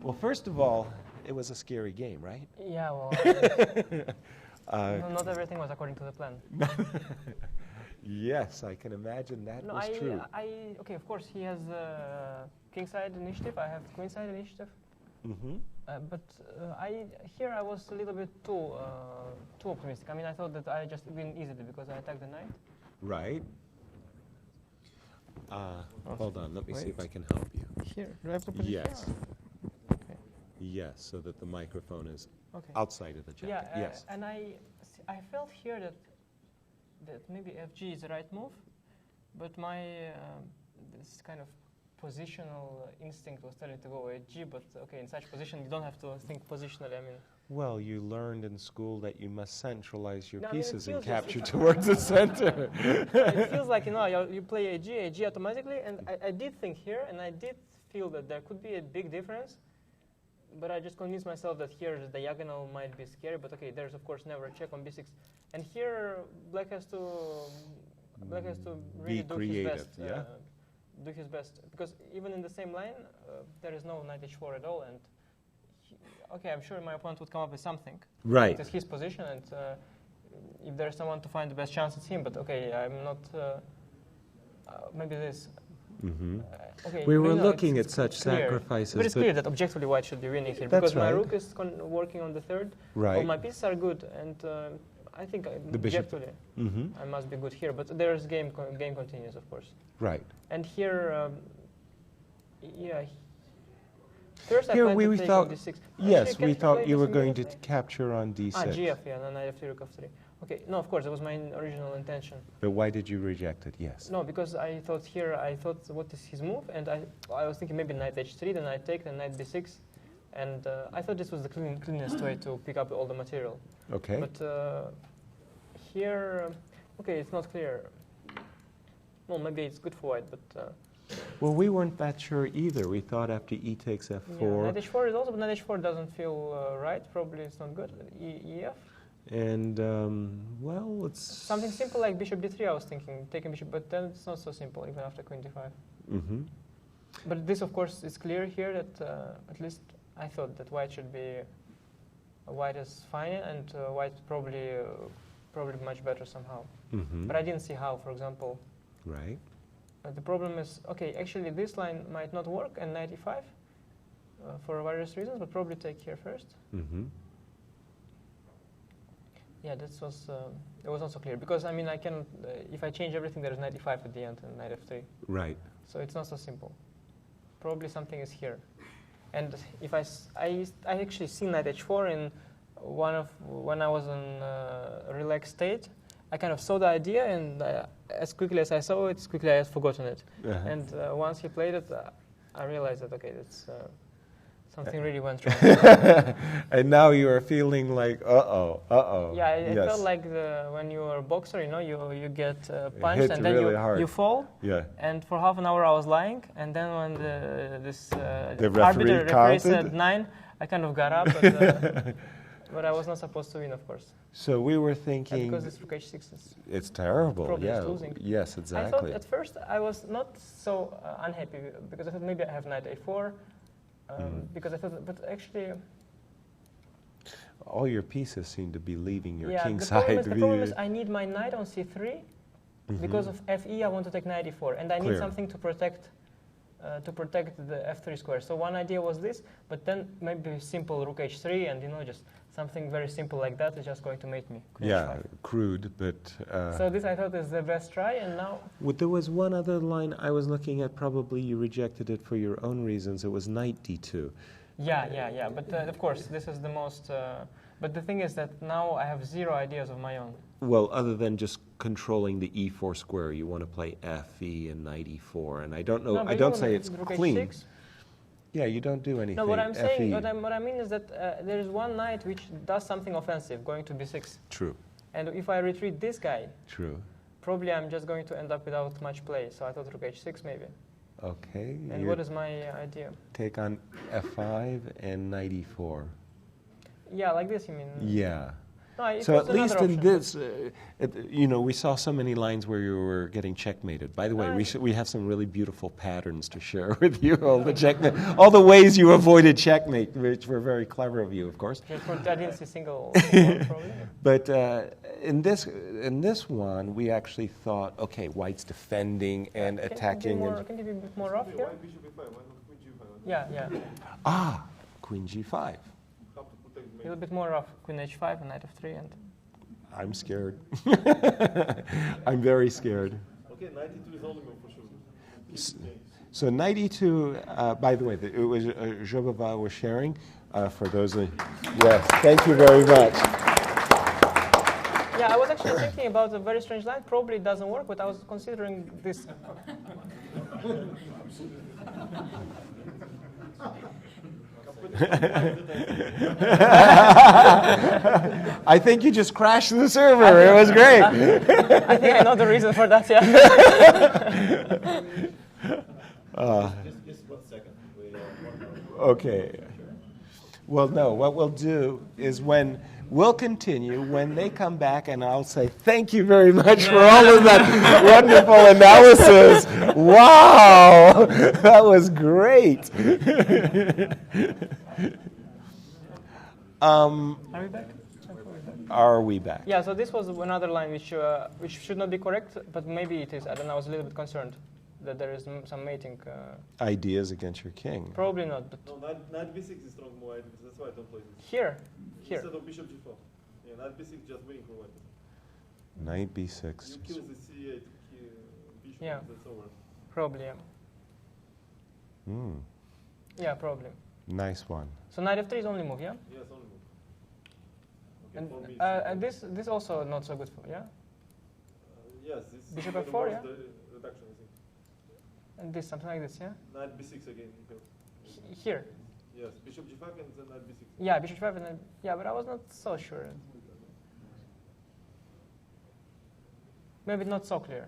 Well, first of all, it was a scary game, right? Yeah, well, not everything was according to the plan. Yes, I can imagine that No, was true. okay, of course, he has kingside initiative. I have queenside initiative. Mm-hmm. But here I was a little bit too optimistic. I mean, I thought that I just win easily because I attacked the knight. Right. Hold on, let me see if I can help you. Here, do I have to put it here? Yes. Okay. Yes, so that the microphone is Okay. outside of the jacket. Yeah, Yes. and I felt here that maybe FG is the right move, but my this kind of positional instinct was telling to go G. But okay, in such position you don't have to think positionally. I mean. Well, you learned in school that you must centralize your No, I mean, pieces and feels capture towards the center. It feels like, you play AG automatically, and I did think here, and I did feel that there could be a big difference, but I just convinced myself that here the diagonal might be scary, but okay, there's of course never a check on b6. And here black has to really Be creative, do his best, because even in the same line, there is no knight h4 at all, and okay, I'm sure my opponent would come up with something. Right. It's his position, and if there's someone to find the best chance, it's him. But okay, I'm not. Maybe this. Mm-hmm. Okay. We were no, looking it's at such clear. sacrifices. But it's clear that objectively white should be winning here, That's because my right. rook is working on the third. Right. All my pieces are good, and I think The bishop. objectively Mm-hmm. I must be good here. But there's game continues, of course. Right. And here, yeah. First Here I we planned to take thought- on d6. Yes, Actually, we can thought play you this were going to immediately? capture on d6. GF, yeah, and then I f3, rook f3. Okay, no, of course, that was my original intention. But why did you reject it? Yes. No, because I thought here, what is his move? And I was thinking maybe knight h3, then I take, then knight b6. And I thought this was the cleanest way to pick up all the material. Okay. But here, okay, it's not clear. Well, maybe it's good for white, but... Well, we weren't that sure either. We thought after e takes f4. Yeah, knight h4 is also, but knight h4 doesn't feel right. Probably it's not good. EF. And, well, it's... Something simple like bishop d3, I was thinking, taking bishop, but then it's not so simple, even after queen d5. Mm-hmm. But this, of course, is clear here that at least I thought that white should be... white is fine, and white probably much better somehow. Mm-hmm. But I didn't see how, for example. Right. The problem is, okay, actually this line might not work, and knight e5 for various reasons, but probably take here first. Mm-hmm. Yeah, this was it was also clear, because I mean I can if I change everything, there is knight e5 at the end and knight f3. Right. So it's not so simple. Probably something is here, and if I actually see knight h4 in when I was in a relaxed state. I kind of saw the idea, and as quickly as I saw it, as quickly I had forgotten it. Uh-huh. And once he played it, I realized that okay, that's something really went wrong. And now you are feeling like, uh-oh. Yeah, it Yes. felt like when you are a boxer, you get punched hits and then really hard. you fall. Yeah. And for half an hour I was lying, and then when The referee counted? said 9, I kind of got up, but, but I was not supposed to win, of course. So we were And thinking... because it's rook h6 is It's terrible, probably yeah. is losing. Yes, I exactly. thought at first I was not so unhappy, because I thought maybe I have knight a4, because I thought, but actually... All your pieces seem to be leaving your Yeah, king the side. problem is I need my knight on c3, because of fe I want to take knight e4, and I need Clear. something to protect the f3 square. So one idea was this, but then maybe simple rook h3, and just something very simple like that is just going to mate me. Queen Yeah, h5. crude, but... So this I thought is the best try, and now... There was one other line I was looking at, probably you rejected it for your own reasons. It was knight d2. Yeah. But of course, this is the most... but the thing is that now I have zero ideas of my own. Well, other than just controlling the e4 square, you want to play fe and knight e4, and I don't know. No, but I don't even say it's rook clean. h6. Yeah, you don't do anything. No, what I'm saying, FE. what I mean is that there is one knight which does something offensive, going to b6. True. And if I retreat this guy, True. probably I'm just going to end up without much play. So I thought rook h6 maybe. Okay. And you what is my idea? take on f5 and knight e4. Yeah, like this, you mean? Yeah. No, it So was at least another in option. this, we saw so many lines where you were getting checkmated. By the way, we have some really beautiful patterns to share with you. All the checkmate, all the ways you avoided checkmate, which were very clever of you, of course. I didn't see single one, probably. But in this one, we actually thought, okay, white's defending and attacking. Can you be a bit more rough here? Why bishop e5? Why not queen g5? Yeah. Queen g5. How to protect A mate? little bit more rough. Queen h5 and knight f3 and. I'm scared. I'm very scared. Okay, knight e2 is only move for sure. So knight e2, by the way, it was Jobava was sharing. For those of yes, thank you very much. Yeah, I was actually thinking about a very strange line. Probably it doesn't work, but I was considering this. I think you just crashed the server. It was great. I think I know the reason for that, yeah. Just 1 second. Okay. Well, no, what we'll do is we'll continue when they come back, and I'll say thank you very much for all of that wonderful analysis. Wow, that was great. Are we back? Are we back? Yeah, so this was another line which should not be correct, but maybe it is. I don't know, I was a little bit concerned that there is some mating. Ideas against your king. Probably not, but No, knight b6 is strong move. That's why I don't play this. here. Instead of bishop g4. Yeah, knight b6 just winning for white. Knight b6. You kill the c8 bishop, Yeah. that's over. Probably, yeah. Yeah, probably. Nice one. So knight f3 is only move, yeah? Yes, only move. Okay, And, for me, and this also not so good for, yeah? yes, this Bishop kind of f4, was yeah? the reduction, I think. And this, something like this, yeah? Knight b6 again. Here. Yes, bishop g5 and then knight b6. Yeah, bishop 5 and then, yeah, but I was not so sure. Maybe not so clear.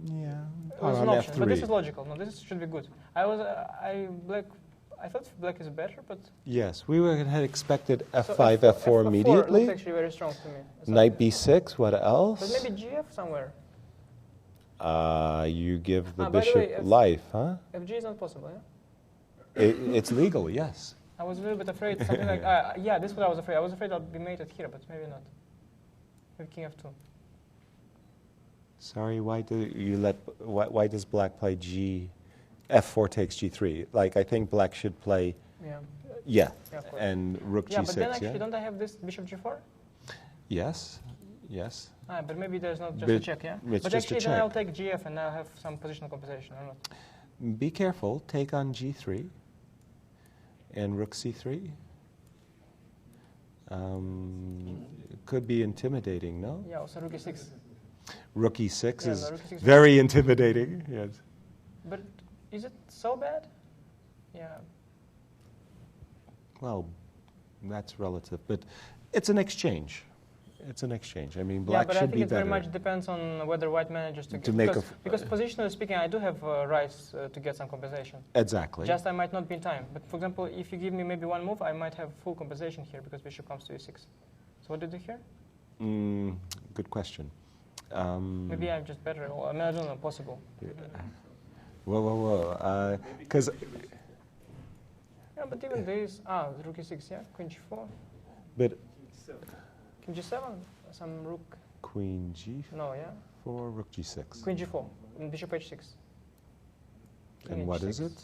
Yeah. It was an on option, but this F3. is logical. No, this should be good. I thought black is better, but Yes, had expected so f5, f4 immediately. looks actually very strong to me. So- Knight b6, what But else? maybe GF somewhere. You give the By the bishop way, life, huh? FG is not possible, yeah? It's legal, yes. I was a little bit afraid something like yeah, this is what I was afraid. I was afraid I'll be mated here, but maybe not. Maybe king f2. Sorry, why does black play f4 takes g3? Like, I think black should play, Yeah. yeah, Of course. and rook Yeah, g6, but then actually, yeah? don't I have this bishop g4? Yes. But maybe there's not just But a check, yeah? it's But just a actually, then I'll check. take gf and I'll have some positional compensation, or not? Be careful, take on g3 and rook c3. Could be intimidating, no? Yeah, also rook e6. Rook e6 Yeah, is no, rook e6 is very intimidating, yes. But is it so bad? Yeah. Well, that's relative, but it's an exchange. It's an exchange. I mean, Yeah, black but I should think be it very better. much depends on whether white manages to get... make because positionally speaking, I do have rights to get some compensation. Exactly. Just I might not be in time. But for example, if you give me maybe one move, I might have full compensation here because bishop comes to e6. So what did you hear? Good question. Maybe I'm just better. Or, I mean, I don't know, possible. Whoa. Because Yeah, but even this... rook e6, yeah? Queen g4. but King g7? Some rook... queen g4, No, yeah? rook g6. Queen g4. And bishop h6. King And what h6. is it?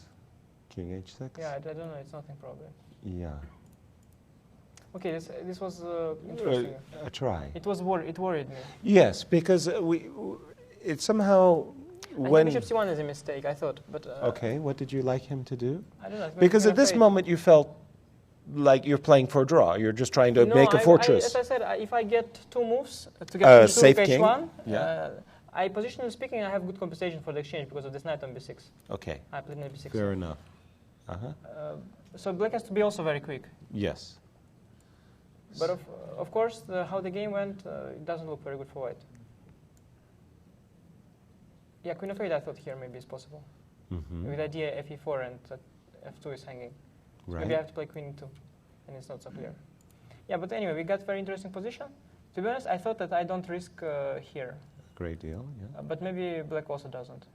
King h6? Yeah, I don't know. It's nothing probably. Yeah. Okay, this was interesting. A try. It worried me. Yes, because it somehow I think when bishop c1 is a mistake, I thought, but okay, what did you like him to do? I don't know. it makes Because me at this afraid. moment you felt like you're playing for a draw. You're just trying to No, make a as fortress. I said, if I get two moves to get to safe rook king, h1, yeah. I positionally speaking, I have good compensation for the exchange because of this knight on b6. Okay, I played knight b6. fair enough. So black has to be also very quick. Yes. But of course, how the game went, it doesn't look very good for white. Yeah, queen of 8 I thought here maybe is possible. With idea fe4 and f2 is hanging. So maybe I Right. have to play queen e2, and it's not so clear. Yeah, but anyway, we got very interesting position. To be honest, I thought that I don't risk here. Great deal, yeah. But maybe black also doesn't.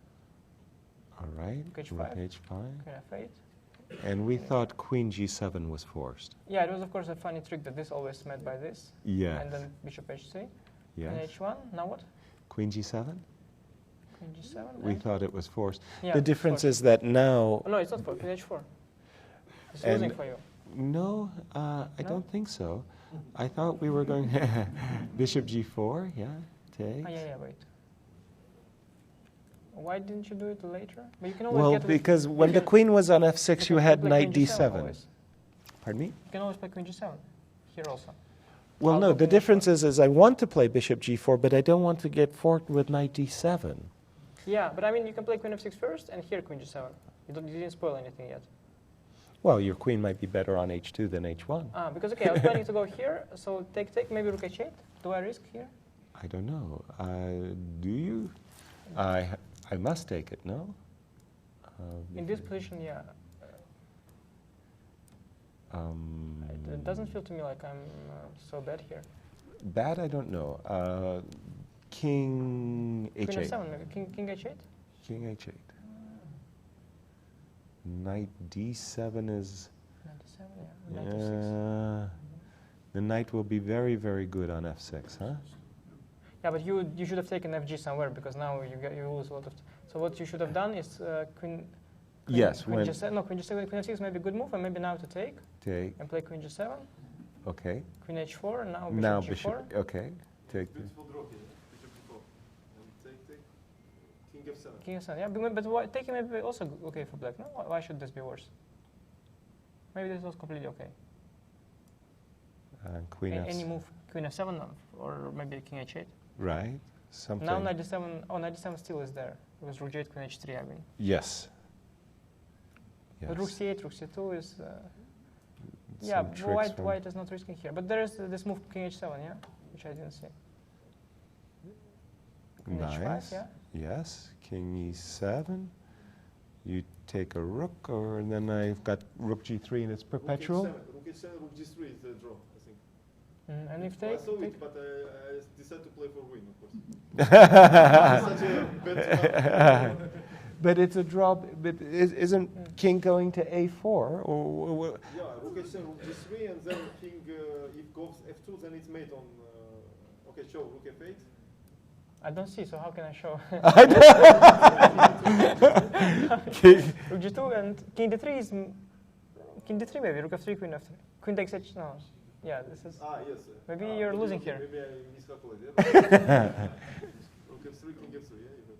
All right, Rook rook h5. h5. Queen f8. And we thought queen g7 was forced. Yeah, it was of course a funny trick that this always met by this. Yes. And then bishop h3. Yes. Queen h1. Now what? Queen g7? Queen g7. We and- thought it was forced. Yeah, The it's difference forced. is that now... Oh, no, it's not for Queen h4. It's And- losing for you. No, I No? don't think so. I thought we were going bishop g4, yeah, take. Ah, yeah, wait. Why didn't you do it later? But you can always Well, get because when the queen was on f6, you had play knight queen g7 d7. always. Pardon me? You can always play Queen g7 here also. Well, no, I'll the go difference is I want to play bishop g4, but I don't want to get forked with knight d7. Yeah, but I mean, you can play Queen f6 first and here Queen g7. You didn't spoil anything yet. Well, your queen might be better on h2 than h1. Ah, because okay, I was planning to go here, so take, maybe rook h8. Do I risk here? I don't know. Do you? I must take it, no? In this position, yeah. It doesn't feel to me like I'm so bad here. Bad, I don't know. King Queen h8. f7, maybe king h8. King h8. Knight d7 is... Knight d7, yeah. Knight f6. The knight will be very, very good on f6, huh? Yeah, but you should have taken fg somewhere because now you lose a lot of. So what you should have done is queen. Yes, Queen when g7. No, queen g7, queen f6 may be a good move, and maybe now to take take. and play queen g7, Okay. queen h4, and now bishop Now g4. bishop. Okay. Take. Beautiful draw here. Bishop g4. And take. King f7. King f7. Yeah, but why, taking may be also okay for black. No, why should this be worse? Maybe this was completely okay. Queen f7. Any move, queen f7 or maybe king h8. Right. Something. Now knight d7. Oh, knight d7 still is there. It was rook g8, queen h3. I mean. Yes. But rook Yes. c8, rook c2 is. Some Yeah, tricks from- white is not risking here. But there is this move king h7, yeah, which I didn't see. Queen Nice. h5, yeah. Yes. King e7. You take a rook, or then I've got rook g3, and it's perpetual. Rook h7, rook g3 is the draw, I think. And if I take, saw take it, but I decided to play for win, of course. Such a bad But it's a draw. But isn't king going to a4? Or Yeah, rook h7, rook g3, and then king, if goes f2, then it's mate on. Okay, show rook f8. I don't see. So how can I show? king. Rook g2 and king d3 is king d3 maybe. Rook f3, queen f3, queen takes h. No, yeah, this is. Ah, yes. Maybe you're losing here. Maybe I miscalculated. Rook f3, king f3, yeah, you got.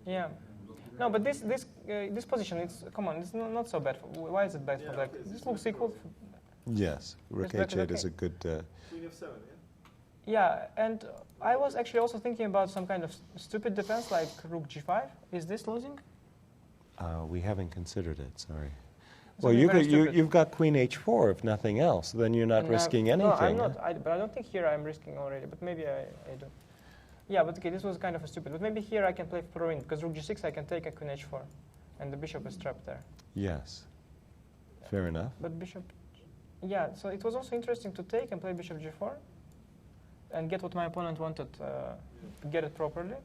Yeah. No, but this position, it's come on, it's not so bad. Why is it bad for Yeah, black? okay, This this looks looks equal. Yes, rook Yes, black h8 is is a good. Queen f7, yeah? Yeah, and I was actually also thinking about some kind of stupid defense like rook g5. Is this losing? We haven't considered it. Sorry. Something Well, very stupid. you've got queen h4 if nothing else. Then you're not And, risking anything. No, I'm huh? not. But I don't think here I'm risking already. But maybe I do. Yeah, but okay, this was kind of a stupid. But maybe here I can play for a win because rook g6 I can take a queen h4, and the bishop is trapped there. Yes. Fair enough. But bishop, yeah. So it was also interesting to take and play bishop g4, and get what my opponent wanted, get it properly.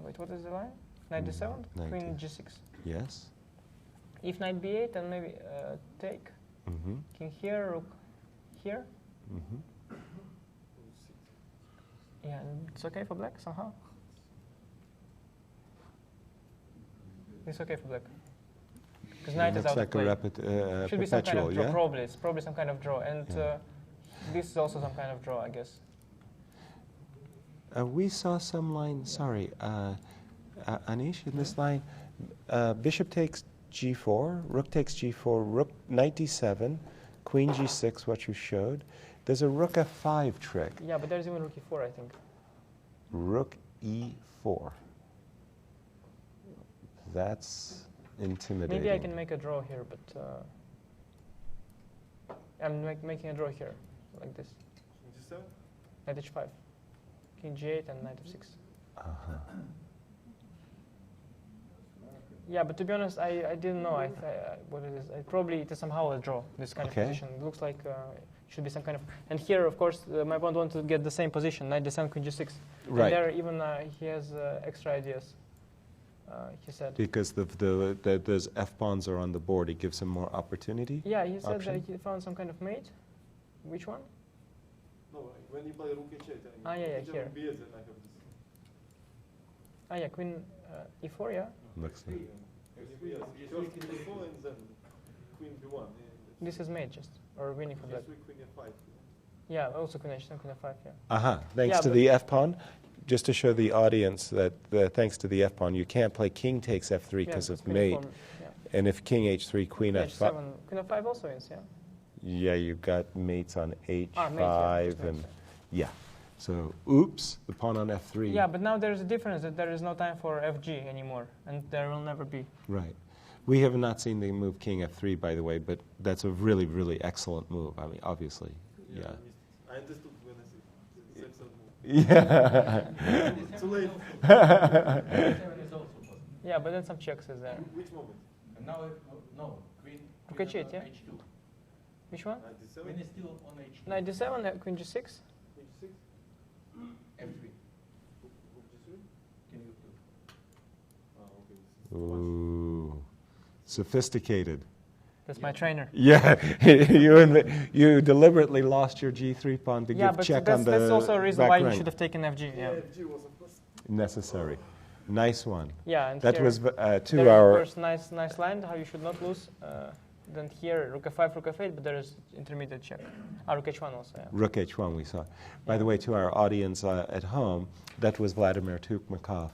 Wait, what is the line? Knight d7, knight queen d- g6. Yes. If knight b8, then maybe take. Mm-hmm. King here, rook here. Mm-hmm. Yeah, and it's okay for black somehow. It's okay for black. Because knight is Looks out like of play. Should be some kind perpetual, of draw, yeah? probably. It's probably some kind of draw. And Yeah. this is also some kind of draw, I guess. We saw some line, sorry, Anish, in this line, bishop takes g4, rook takes g4, rook, knight d7, queen g6, what you showed. There's a rook f5 trick, Yeah, but there's even rook e4, I think. rook e4. That's intimidating. Maybe I can make a draw here, but I'm making a draw here, like this. King g7? Knight h5, king g8, and knight f6. Uh-huh. Yeah, but to be honest, I didn't know what it is. Probably it is somehow a draw, this kind Okay. of position. It looks like should be some kind of. And here, of course, my opponent wants to get the same position, knight d7, queen g6. Right. And there, even he has extra ideas. He said. Because those f pawns are on the board, it gives him more opportunity. Yeah, he said option? that he found some kind of mate. Which one? No, when you play rook h8, yeah, here. BS, then I have this. Yeah, queen e4, yeah. Looks like. Yes, first queen e4 and then queen b1. This is mate just, or winning for black. Queen f5. Yeah, also queen h7, queen f5, yeah. Thanks Yeah, to the f pawn. Just to show the audience that thanks to the f pawn, you can't play king takes f3 because of mate. Yeah. And if king h3, queen Queen f5. h7, queen f5 also wins, yeah. Yeah, you've got mates on h5 mate, yeah, and yeah. So, oops, the pawn on f3. Yeah, but now there's a difference that there is no time for fg anymore, and there will never be. Right. We have not seen the move king f3, by the way, but that's a really, really excellent move. I mean, obviously, yeah. I understood when I said the same move. Yeah. Too late. Yeah, but then some checks is there. Which moment? And now, no, queen Rook h8, yeah? h2. Which one? Knight d7? Queen is still on h2. Knight d7, queen g6. Queen g6? f3. Rook g3? King u2. Ah, okay. This is too much. Ooh, sophisticated. That's my trainer. Yeah, you deliberately lost your g3 pawn to Yeah, give but check that's, on the that's also a reason back why you rank. should have taken fg. Yeah, FG was of course. Necessary. Nice one. yeah, and That here, was there 2 is, hour. of course, nice line, how you should not lose. Then here, rook f5, rook f8, but there is intermediate check. Rook h1 also, yeah. Rook h1 we saw. By the way, to our audience at home, that was Vladimir Tukmakov,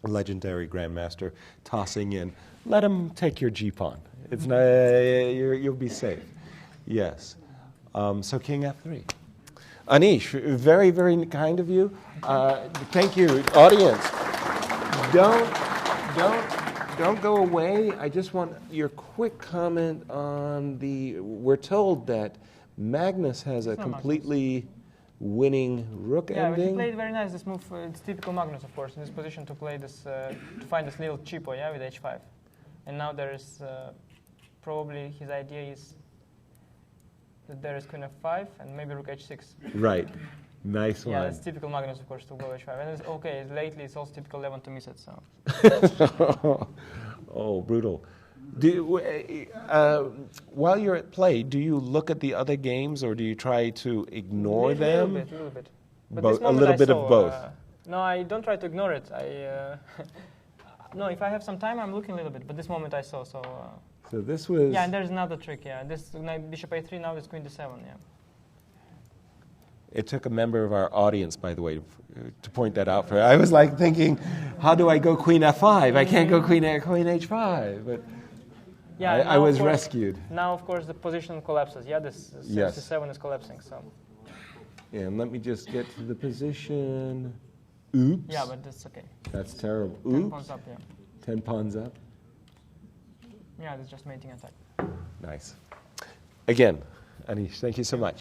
a legendary grandmaster, tossing in. Let him take your g-pawn. It's not, you'll be safe. Yes. So king f3. Anish, very, very kind of you. Thank you, audience. Don't go away. I just want your quick comment on the. We're told that Magnus has a It's not completely winning rook Yeah, but he ending. played very nice this move. It's typical Magnus, of course, in this position to play this, to find this little cheapo, yeah, with h5. And now there is probably his idea is that there is queen f5 and maybe rook h6. Right. Nice Yeah, one. it's typical Magnus, of course, to go h5. And it's okay, lately it's also typical Levin to miss it, so. Oh, brutal. While you're at play, do you look at the other games or do you try to ignore them? A little bit. But Bo- this a moment little I bit of saw, both. No, I don't try to ignore it. No, if I have some time, I'm looking a little bit. But this moment I saw, so. So this was. Yeah, and there's another trick. Yeah, this knight bishop a3 now is queen d7. Yeah. It took a member of our audience, by the way, to point that out for. I was like thinking, how do I go queen f5? I can't go queen h5. But Yeah. I now, was of course, rescued. Now, of course, the position collapses. Yeah, this Yes. 67 is collapsing. So. And let me just get to the position. Oops. Yeah, but that's okay. That's terrible. 10 Oops. pawns up. Yeah. 10 pawns up. Yeah, that's just mating attack. Nice. Again, Anish, thank you so much.